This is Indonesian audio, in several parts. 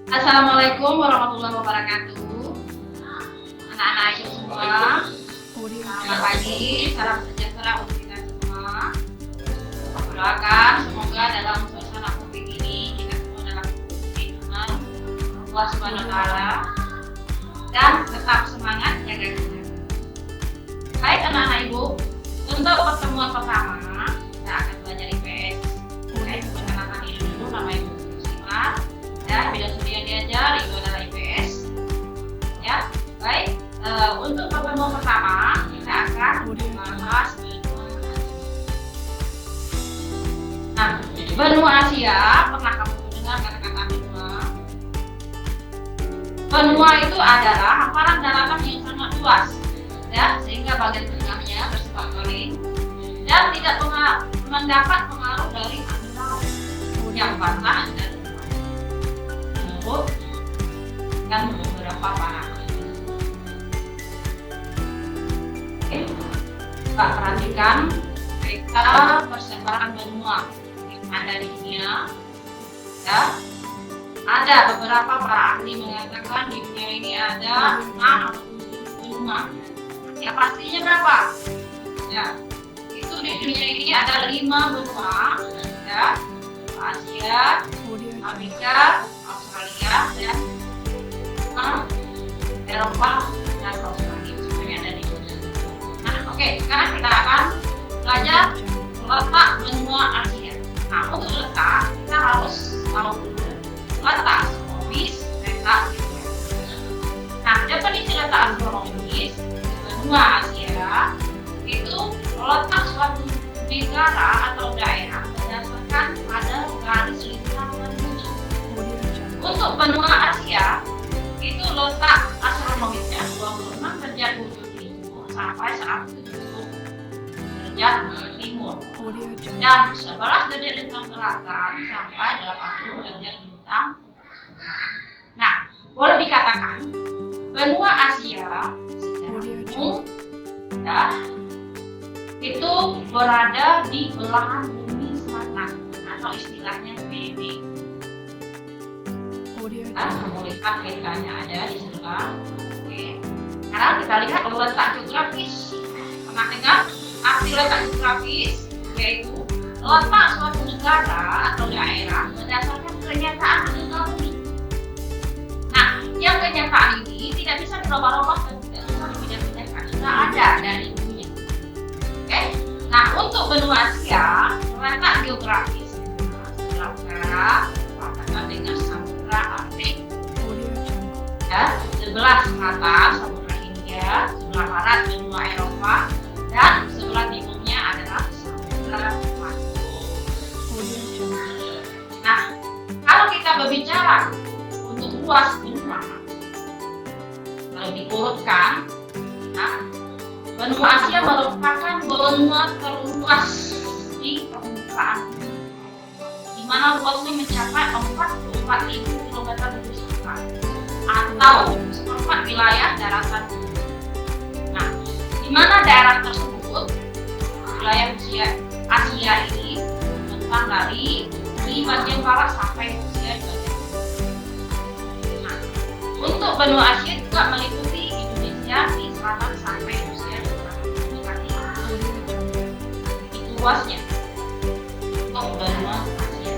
Assalamualaikum warahmatullahi wabarakatuh. Anak-anak Ayu semua, selamat pagi, salam sejahtera untuk kita semua. Doakan semoga dalam suasana COVID ini kita semua dalam lindungan Allah Subhanahu wa Ta'ala dan tetap semangat jaga kesehatan. Baik anak-anak Ibu, untuk pertemuan pertama kita akan belajar IPS. Saya perkenalkan diri dulu, nama Ibu Muslimah. Ya, bidang studi yang diajar itu adalah IPS. Ya, baik. Untuk pertemuan pertama kita akan membahas benua Asia. Nah, benua Asia, pernah kamu dengar kata-kata benua? Benua itu adalah hamparan daratan yang sangat luas, ya, sehingga bagian tengahnya bersifat kering dan tidak mendapat pengaruh dari angin laut yang basah dan dan beberapa panah. Oke, Pak perhatikan peta persebaran benua yang ada di dunia. Ya, ada beberapa para ahli mengatakan di dunia ini ada 6 atau 7 benua. Ya pastinya berapa? Ya, itu di dunia ini ada 5 benua. Ya, Asia, Amerika, Australia dan Eropa dan Australia semuanya ada di sini. Nah, oke, sekarang kita akan belajar letak benua Asia. Nah, untuk letak kita harus tahu dulu letak astronomis peta gitu. Nah, definisi letak astronomis benua Asia itu letak suatu negara atau daerah berdasarkan pada garis lingkaran bumi. Untuk benua Asia itu letak astronomisnya 26 derajat bujur timur sampai 170 derajat timur dan 11 derajat lintang selatan sampai 80 derajat lintang. Nah, boleh dikatakan benua Asia secara umum ya, itu berada di belahan bumi selatan atau istilahnya BB. Kamu lihat petanya ada di sebelah. Oke. Sekarang kita lihat letak geografis. Pernah dengar arti letak geografis? Yaitu letak suatu negara atau daerah berdasarkan kenyataan benua bumi. Nah, yang kenyataan ini tidak bisa dirubah-rubah dan tidak bisa dipindah-pindahkan. Sudah ada dari dunia. Oke. Nah, untuk benua Asia, letak geografis sebelah utara berbatasan dengan Samudra Arktik. Ya, sebelah selatan Samudra Hindia, sebelah barat benua Eropa, dan sebelah timurnya adalah Samudra Pasifik. Nah, kalau kita berbicara untuk luas benua, kalau diurutkan, nah, benua Asia merupakan benua terluas di permukaan bumi, di mana luasnya mencapai 44.000 km persegi atau seperempat wilayah daratan bumi. Nah, di mana daerah tersebut, wilayah Asia ini membentang dari bagian barat sampai Rusia di bagian timur. Nah, untuk benua Asia juga meliputi Indonesia di selatan sampai Rusia di bagian timur. Itu luasnya untuk benua Asia.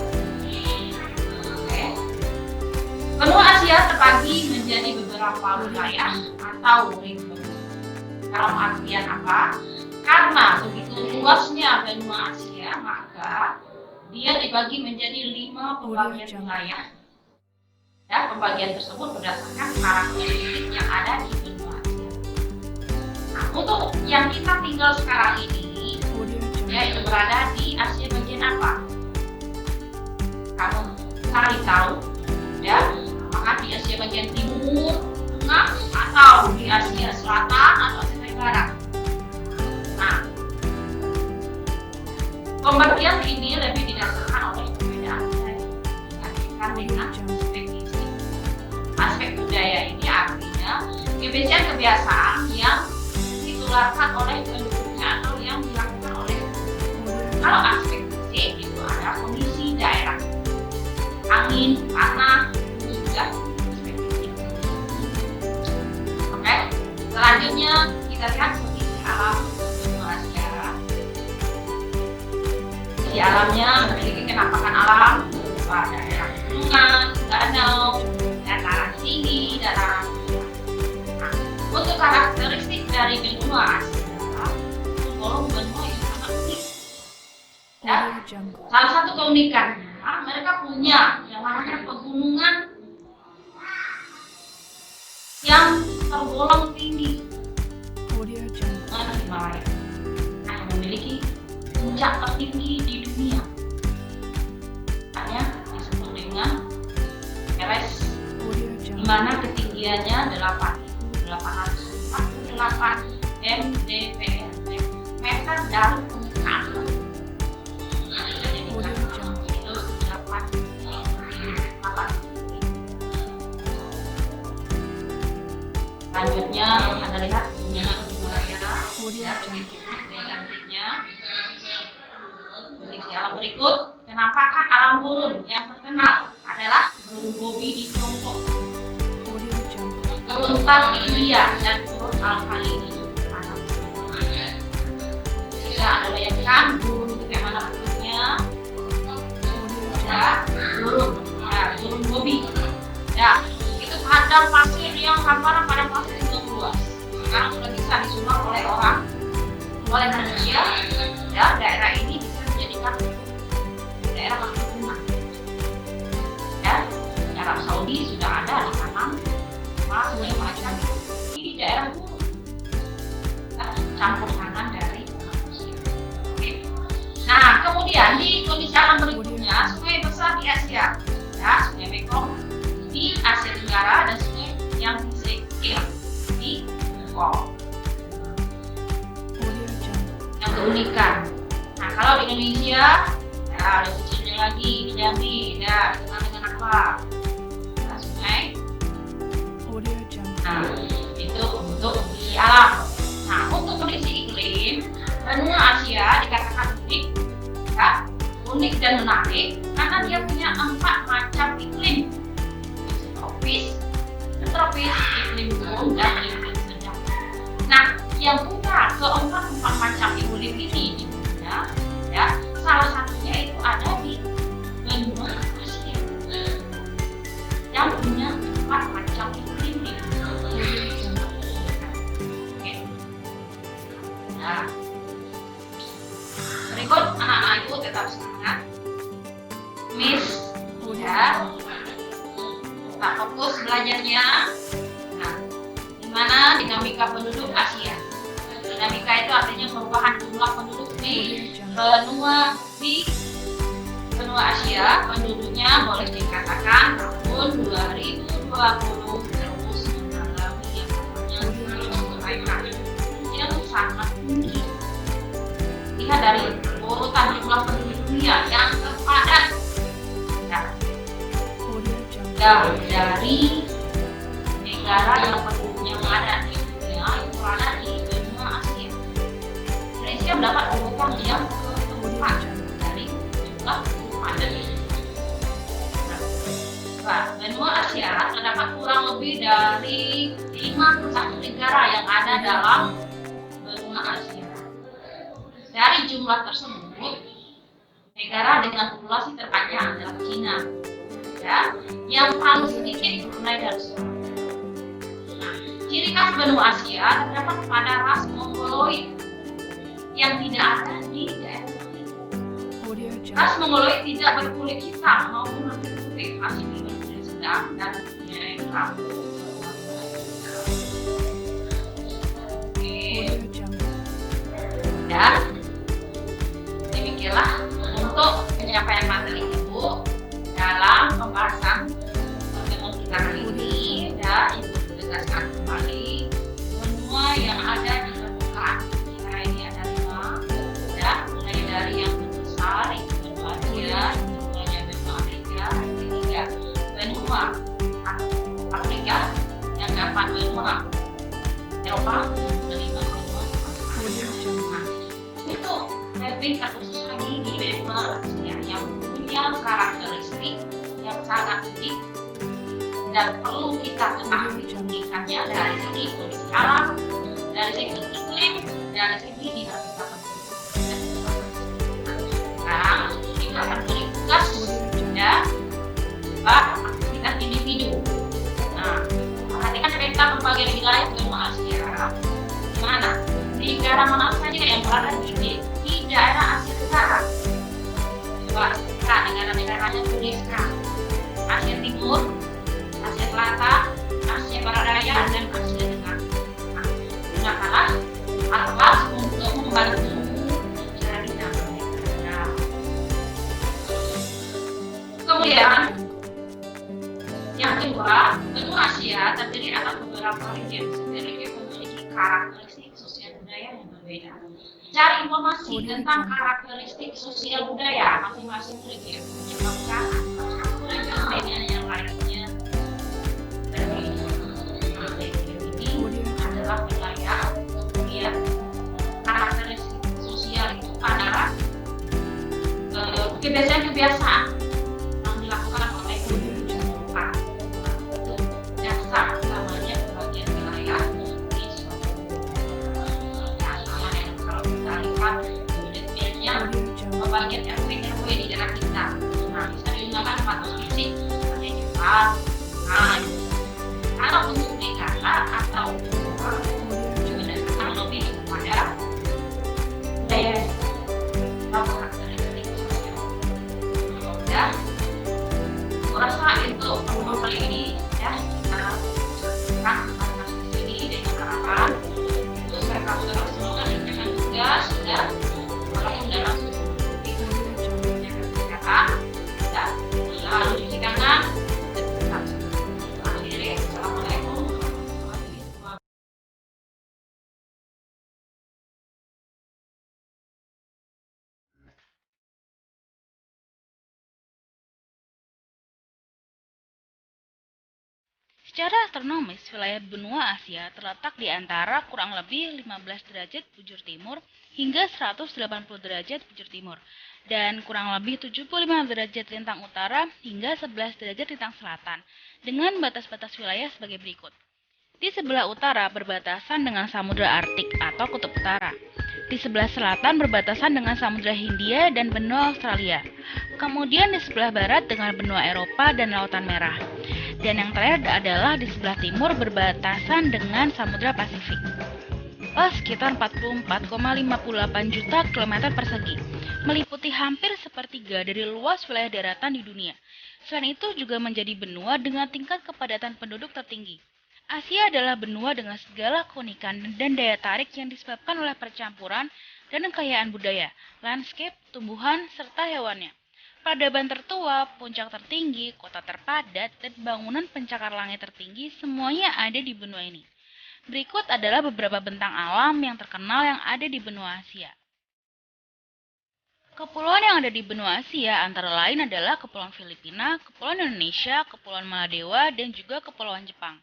Oke. Benua Asia terbagi menjadi beberapa wilayah atau region. Dalam artian apa? Karena begitu luasnya benua Asia, maka dia dibagi menjadi 5 pembagian wilayah. Ya, pembagian tersebut berdasarkan karakteristik yang ada di benua Asia. Nah, untuk yang kita tinggal sekarang ini, yaitu berada di Asia bagian apa? Kamu cari tahu, ya? Apakah di Asia bagian timur, tengah, atau di Asia selatan atau Asia Tenggara? Nah, pembagian ini lebih didasarkan oleh perbedaan dibandingkan dengan aspek budaya ini, artinya kebiasaan-kebiasaan yang ditularkan oleh penduduknya atau yang dilakukan oleh penduduk. Kalau aspek fisik itu ada kondisi daerah, angin, tanah, juga Salah satu keunikannya, mereka punya yang namanya pegunungan yang tergolong tinggi, Himalaya, yang memiliki puncak tertinggi di dunia. Makanya disebut dengan Everest, di mana ketinggiannya 8.848 mdpl, meter dari permukaan. Selanjutnya Anda lihat gunungan Himalaya, cantiknya. Kondisi alam berikut, penampakan alam gurun yang terkenal adalah Gunung Gobi di Tiongkok, Gunung Tar di India, dan Gunung Alpali di Jepang. Jika Anda bayangkan gunung itu kayak mana bentuknya, ya, Gunung Gobi, ya, itu padang pasir yang hamparan padang pasir yang luas. Sekarang sudah bisa disulap oleh manusia, ya, daerah ini bisa dijadikan daerah perkebunan. Ya, di Arab Saudi sudah ada di sana macam di daerah gunung, campur tangan dari manusia. Oke. Nah, kemudian di kondisi alam berikutnya, sungai besar di Asia, ya, Sungai Mekong di Asia Tenggara dan sungai yang Yangtze di Tiongkok. Yang keunikan. Nah, kalau di Indonesia, ya, ada kecilnya lagi di Jambi, ya, dikenal dengan apa? Nah, sungai. Nah, itu untuk kondisi alam. Nah, untuk kondisi iklim, benua Asia dikatakan unik, ya, unik dan menarik karena dia punya 4 macam iklim: tropis, subtropis, iklim gurun, dan iklim sedang. Nah, yang punya keempat macam iklim ini di dunia, ya, salah satunya itu ada di benua Asia yang punya 4 macam iklim di dunia. Oke. Nah, berikut anak-anak itu tetap semangat, Miss, ya, tetap fokus belajarnya. Nah, gimana dinamika penduduk Asia? Dinamika itu artinya perubahan jumlah penduduk di benua Asia. Penduduknya boleh dikatakan tahun 2020 terus mengalami yang namanya kenaikan yang sangat tinggi. Lihat dari urutan jumlah penduduk dunia yang terpadat, ya, dari negara yang penduduknya padat di dunia itu ada di benua Asia. Indonesia mendapat urutan yang keempat dari jumlah penduduk padat. Nah, benua Asia terdapat kurang lebih dari 51 negara yang ada dalam benua Asia. Dari jumlah tersebut, negara dengan populasi terbanyak adalah Cina, ya, yang paling sedikit Brunei Darussalam. Nah, ciri khas benua Asia terdapat pada ras Mongoloid yang tidak ada di daerah lain. Ras Mongoloid tidak berkulit hitam maupun berkulit putih, masih berkulit sedang dan punya rambut. Dan demikianlah untuk penyampaian materi Ibu dalam pembahasan pertemuan kita kali ini. Ya, Ibu tegaskan kembali benua yang ada di permukaan kita ini ada 5, ya, mulai dari yang terbesar itu benua Asia, keduanya benua Afrika, yang ketiga benua Afrika, yang keempat benua Eropa, yang kelima benua Asia. Itu lebih terkhusus lagi di benua Asia yang punya karakteristik yang sangat unik dan perlu kita ketahui keunikannya dari segi kondisi alam, dari segi iklim, dari segi dinamika penduduk. Sekarang kita akan beri tugas, ya, aktivitas individu. Nah, perhatikan peta pembagian wilayah benua Asia. Mana? Negara mana saja yang berada di daerah Asia Tenggara? dua. Nah, negara-negaranya tuliskan Asia Timur, Asia Selatan, Asia Barat Daya, dan Asia Tengah. Nah, gunakanlah atlas untuk membantu mencari nama negara. Kemudian yang kedua, benua Asia terdiri atas beberapa region. Setiap region memiliki karakteristik sosial budaya yang berbeda. Cari informasi tentang karakteristik sosial budaya masing-masing region, menyebabkan satu region dengan yang lainnya berbeda. Nah, region ini adalah wilayah, kemudian karakteristik sosial itu adalah kebiasaan-kebiasaan yang dilakukan oleh penduduk setempat. Dasar utamanya bagian wilayah di suatu yang kalau kita lihat detailnya bagian RW di daerah kita. Nah, bisa digunakan 4 fisik seperti Jepang, kalau untuk negara atau juga akan lebih kepada budaya atau karakteristik sosial. Ya, merasa itu pertemuan kali ini ya kita saksikan masing-masing ini dengan harapan itu mereka semoga dengan juga sudah mulai dalam jaga kesehatan dan lalu cuci tangan dan tetap akhiri. Assalamualaikum warahmatullahi wabarakatuh. Secara astronomis, wilayah benua Asia terletak di antara kurang lebih 15 derajat bujur timur hingga 180 derajat bujur timur, dan kurang lebih 75 derajat lintang utara hingga 11 derajat lintang selatan, dengan batas-batas wilayah sebagai berikut. Di sebelah utara berbatasan dengan Samudra Arktik atau Kutub Utara. Di sebelah selatan berbatasan dengan Samudra Hindia dan benua Australia. Kemudian di sebelah barat dengan benua Eropa dan Lautan Merah. Dan yang terakhir adalah di sebelah timur berbatasan dengan Samudra Pasifik. Sekitar 44,58 juta kilometer persegi, meliputi hampir sepertiga dari luas wilayah daratan di dunia. Selain itu juga menjadi benua dengan tingkat kepadatan penduduk tertinggi. Asia adalah benua dengan segala keunikan dan daya tarik yang disebabkan oleh percampuran dan kekayaan budaya, landscape, tumbuhan, serta hewannya. Peradaban tertua, puncak tertinggi, kota terpadat, dan bangunan pencakar langit tertinggi semuanya ada di benua ini. Berikut adalah beberapa bentang alam yang terkenal yang ada di benua Asia. Kepulauan yang ada di benua Asia antara lain adalah Kepulauan Filipina, Kepulauan Indonesia, Kepulauan Maladewa, dan juga Kepulauan Jepang.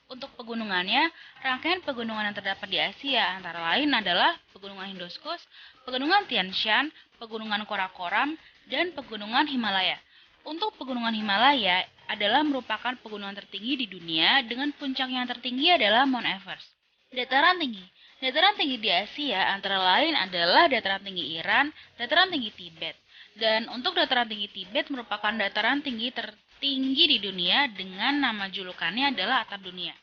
Untuk pegunungannya, rangkaian pegunungan yang terdapat di Asia antara lain adalah Pegunungan Hinduskush, Pegunungan Tian Shan, Pegunungan Karakoram, dan Pegunungan Himalaya. Untuk Pegunungan Himalaya adalah merupakan pegunungan tertinggi di dunia dengan puncak yang tertinggi adalah Mount Everest. Dataran tinggi. Dataran tinggi di Asia antara lain adalah dataran tinggi Iran, dataran tinggi Tibet. Dan untuk dataran tinggi Tibet merupakan dataran tinggi tertinggi di dunia dengan nama julukannya adalah Atap Dunia.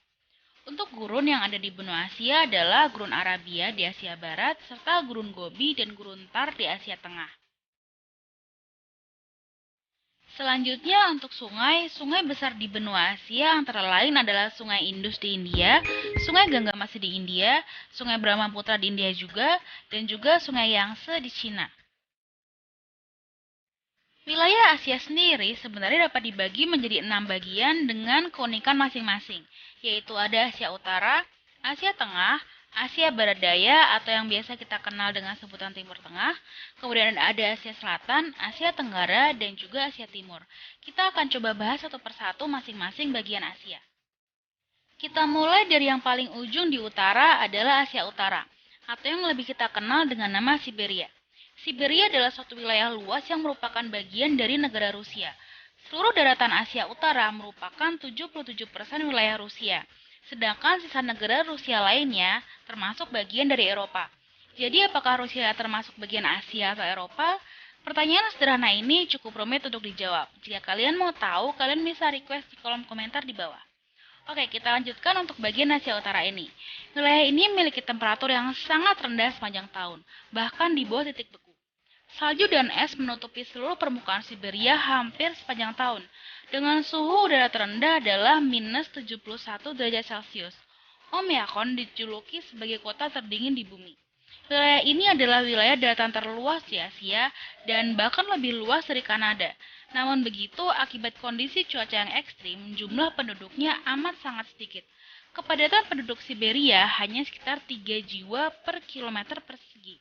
Untuk gurun yang ada di benua Asia adalah Gurun Arabia di Asia Barat, serta Gurun Gobi dan Gurun Thar di Asia Tengah. Selanjutnya untuk sungai besar di benua Asia antara lain adalah Sungai Indus di India, Sungai Gangga masih di India, Sungai Brahmaputra di India juga, dan juga Sungai Yangtze di Cina. Wilayah Asia sendiri sebenarnya dapat dibagi menjadi 6 bagian dengan keunikan masing-masing, yaitu ada Asia Utara, Asia Tengah, Asia Barat Daya atau yang biasa kita kenal dengan sebutan Timur Tengah, kemudian ada Asia Selatan, Asia Tenggara, dan juga Asia Timur. Kita akan coba bahas satu persatu masing-masing bagian Asia. Kita mulai dari yang paling ujung di utara adalah Asia Utara, atau yang lebih kita kenal dengan nama Siberia. Siberia adalah suatu wilayah luas yang merupakan bagian dari negara Rusia. Seluruh daratan Asia Utara merupakan 77% wilayah Rusia. Sedangkan sisa negara Rusia lainnya termasuk bagian dari Eropa. Jadi apakah Rusia termasuk bagian Asia atau Eropa? Pertanyaan sederhana ini cukup rumit untuk dijawab. Jika kalian mau tahu, kalian bisa request di kolom komentar di bawah. Oke, kita lanjutkan untuk bagian Asia Utara ini. Wilayah ini memiliki temperatur yang sangat rendah sepanjang tahun, bahkan di bawah titik beku. Salju dan es menutupi seluruh permukaan Siberia hampir sepanjang tahun, dengan suhu udara terendah adalah minus 71 derajat Celcius. Omeakon dijuluki sebagai kota terdingin di bumi. Wilayah ini adalah wilayah daratan terluas di Asia dan bahkan lebih luas dari Kanada. Namun begitu, akibat kondisi cuaca yang ekstrim, jumlah penduduknya amat sangat sedikit. Kepadatan penduduk Siberia hanya sekitar 3 jiwa per kilometer persegi.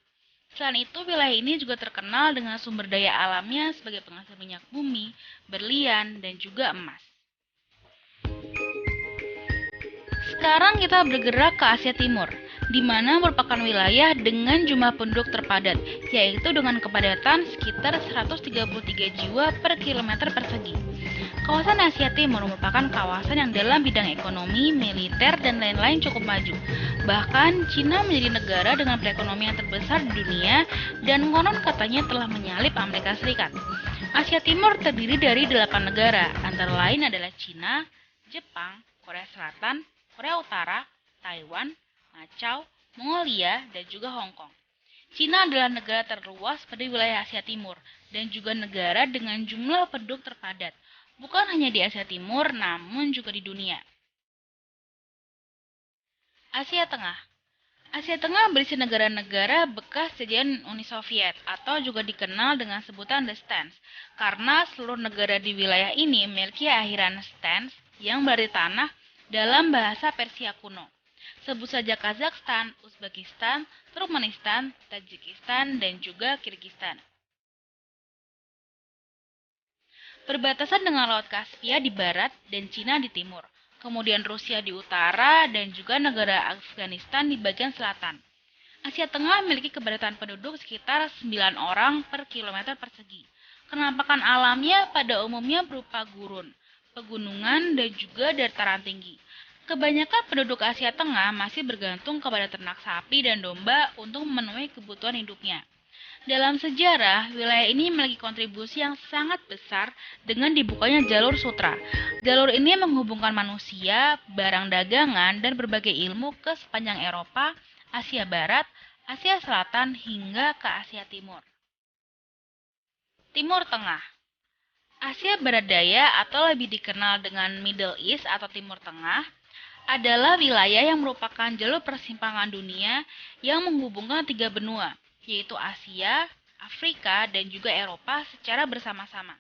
Selain itu, wilayah ini juga terkenal dengan sumber daya alamnya sebagai penghasil minyak bumi, berlian, dan juga emas. Sekarang kita bergerak ke Asia Timur, di mana merupakan wilayah dengan jumlah penduduk terpadat, yaitu dengan kepadatan sekitar 133 jiwa per kilometer persegi. Kawasan Asia Timur merupakan kawasan yang dalam bidang ekonomi, militer, dan lain-lain cukup maju. Bahkan, Cina menjadi negara dengan perekonomian terbesar di dunia dan konon katanya telah menyalip Amerika Serikat. Asia Timur terdiri dari 8 negara, antara lain adalah Cina, Jepang, Korea Selatan, Korea Utara, Taiwan, Macau, Mongolia, dan juga Hong Kong. Cina adalah negara terluas pada wilayah Asia Timur dan juga negara dengan jumlah penduduk terpadat, bukan hanya di Asia Timur namun juga di dunia. Asia Tengah. Asia Tengah berisi negara-negara bekas jajahan Uni Soviet atau juga dikenal dengan sebutan The Stans, karena seluruh negara di wilayah ini memiliki akhiran stans yang berarti tanah dalam bahasa Persia kuno. Sebut saja Kazakhstan, Uzbekistan, Turkmenistan, Tajikistan, dan juga Kirgistan. Berbatasan dengan Laut Kaspia di barat dan Cina di timur, kemudian Rusia di utara dan juga negara Afghanistan di bagian selatan. Asia Tengah memiliki kepadatan penduduk sekitar 9 orang per kilometer persegi. Penampakan alamnya pada umumnya berupa gurun, pegunungan, dan juga dataran tinggi. Kebanyakan penduduk Asia Tengah masih bergantung kepada ternak sapi dan domba untuk memenuhi kebutuhan hidupnya. Dalam sejarah, wilayah ini memiliki kontribusi yang sangat besar dengan dibukanya jalur sutra. Jalur ini menghubungkan manusia, barang dagangan, dan berbagai ilmu ke sepanjang Eropa, Asia Barat, Asia Selatan, hingga ke Asia Timur. Timur Tengah. Asia Barat Daya atau lebih dikenal dengan Middle East atau Timur Tengah adalah wilayah yang merupakan jalur persimpangan dunia yang menghubungkan 3 benua, yaitu Asia, Afrika, dan juga Eropa secara bersama-sama.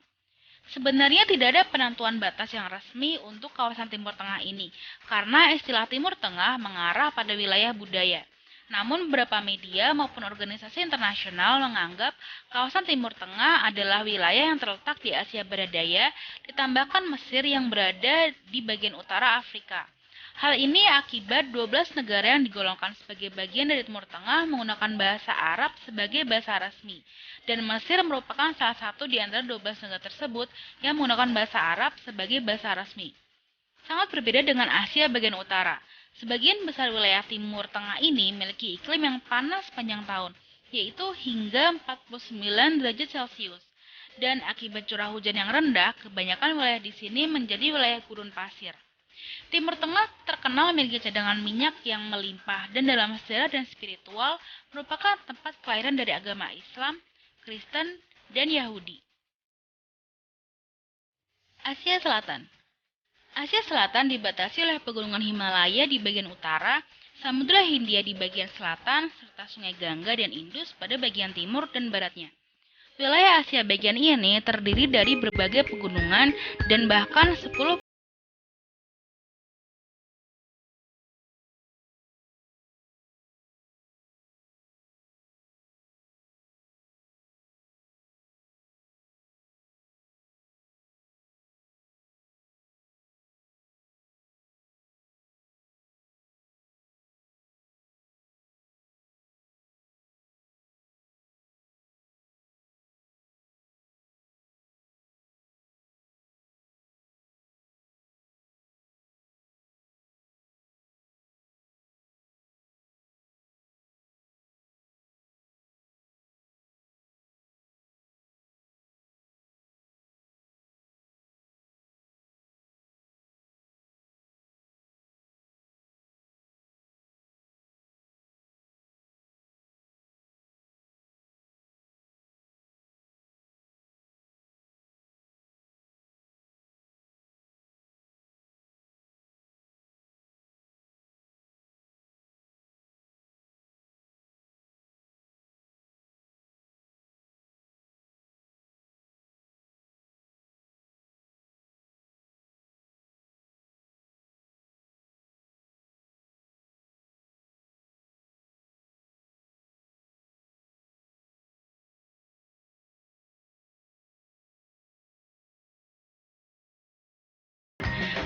Sebenarnya tidak ada penentuan batas yang resmi untuk kawasan Timur Tengah ini, karena istilah Timur Tengah mengarah pada wilayah budaya. Namun beberapa media maupun organisasi internasional menganggap kawasan Timur Tengah adalah wilayah yang terletak di Asia Barat Daya, ditambahkan Mesir yang berada di bagian utara Afrika. Hal ini akibat 12 negara yang digolongkan sebagai bagian dari Timur Tengah menggunakan bahasa Arab sebagai bahasa resmi, dan Mesir merupakan salah satu di antara 12 negara tersebut yang menggunakan bahasa Arab sebagai bahasa resmi. Sangat berbeda dengan Asia bagian utara. Sebagian besar wilayah Timur Tengah ini memiliki iklim yang panas sepanjang tahun, yaitu hingga 49 derajat Celcius. Dan akibat curah hujan yang rendah, kebanyakan wilayah di sini menjadi wilayah gurun pasir. Timur Tengah terkenal memiliki cadangan minyak yang melimpah dan dalam sejarah dan spiritual merupakan tempat kelahiran dari agama Islam, Kristen, dan Yahudi. Asia Selatan. Asia Selatan dibatasi oleh pegunungan Himalaya di bagian utara, Samudra Hindia di bagian selatan, serta Sungai Gangga dan Indus pada bagian timur dan baratnya. Wilayah Asia bagian ini terdiri dari berbagai pegunungan dan bahkan 10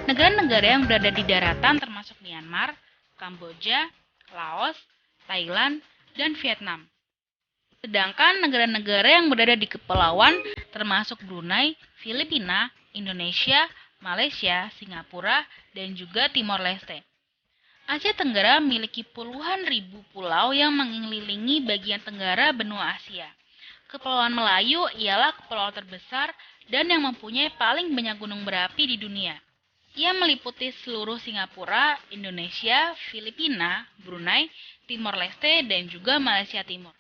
Negara-negara yang berada di daratan termasuk Myanmar, Kamboja, Laos, Thailand, dan Vietnam. Sedangkan negara-negara yang berada di kepulauan termasuk Brunei, Filipina, Indonesia, Malaysia, Singapura, dan juga Timor Leste. Asia Tenggara memiliki puluhan ribu pulau yang mengelilingi bagian tenggara benua Asia. Kepulauan Melayu ialah kepulauan terbesar dan yang mempunyai paling banyak gunung berapi di dunia. Ia meliputi seluruh Singapura, Indonesia, Filipina, Brunei, Timor Leste, dan juga Malaysia Timur.